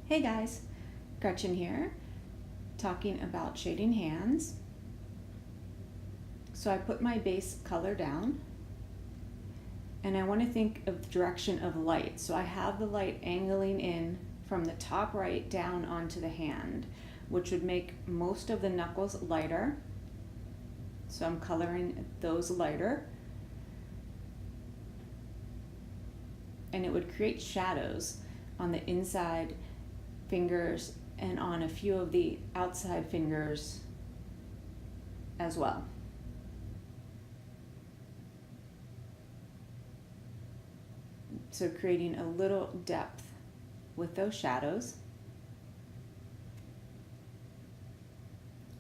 Hey guys, Gretchen here, talking about shading hands. So I put my base color down and I want to think of the direction of light. So I have the light angling in from the top right down onto the hand, which would make most of the knuckles lighter. So I'm coloring those lighter. And it would create shadows on the inside fingers and on a few of the outside fingers as well. So creating a little depth with those shadows.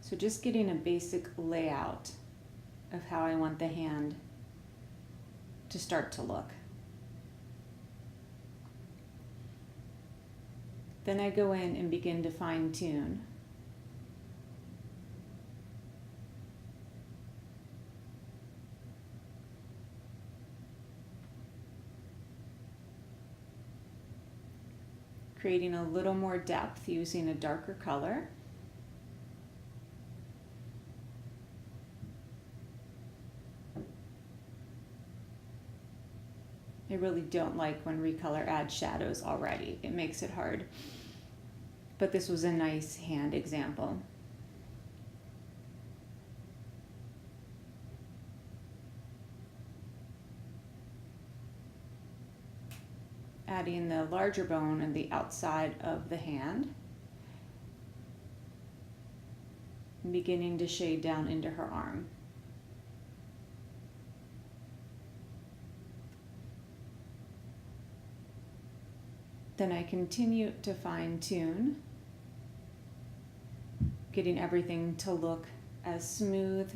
So just getting a basic layout of how I want the hand to start to look. Then I go in and begin to fine tune. Creating a little more depth using a darker color. I really don't like when Recolor adds shadows already. It makes it hard. But this was a nice hand example. Adding the larger bone on the outside of the hand. And beginning to shade down into her arm. Then I continue to fine tune, getting everything to look as smooth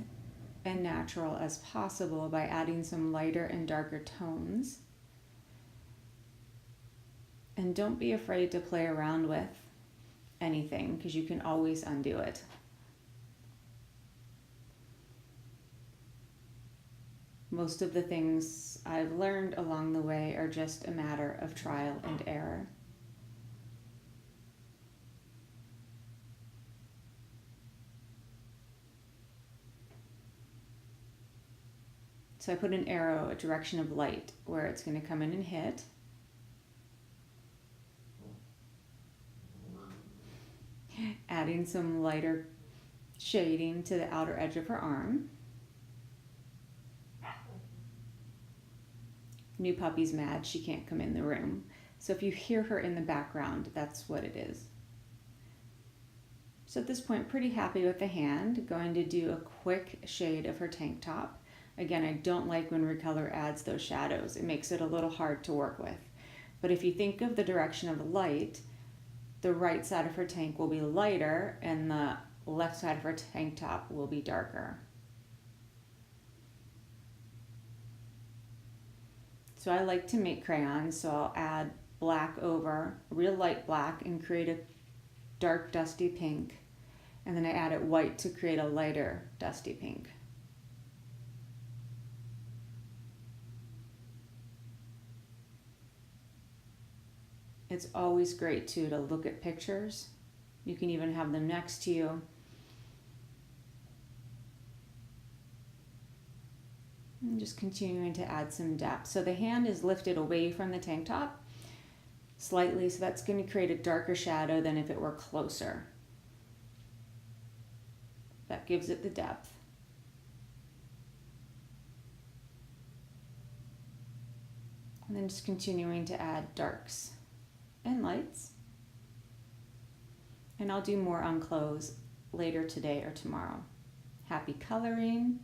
and natural as possible by adding some lighter and darker tones. And don't be afraid to play around with anything because you can always undo it. Most of the things I've learned along the way are just a matter of trial and error. So I put an arrow, a direction of light, where it's going to come in and hit. Adding some lighter shading to the outer edge of her arm. New puppy's mad, she can't come in the room. So if you hear her in the background, that's what it is. So at this point, pretty happy with the hand. Going to do a quick shade of her tank top. Again, I don't like when Recolor adds those shadows. It makes it a little hard to work with. But if you think of the direction of the light, the right side of her tank will be lighter and the left side of her tank top will be darker. So I like to make crayons, so I'll add black over, real light black, and create a dark dusty pink. And then I added white to create a lighter dusty pink. It's always great too to look at pictures. You can even have them next to you. And just continuing to add some depth. So the hand is lifted away from the tank top slightly, so that's going to create a darker shadow than if it were closer. That gives it the depth. And then just continuing to add darks and lights. And I'll do more on clothes later today or tomorrow. Happy coloring.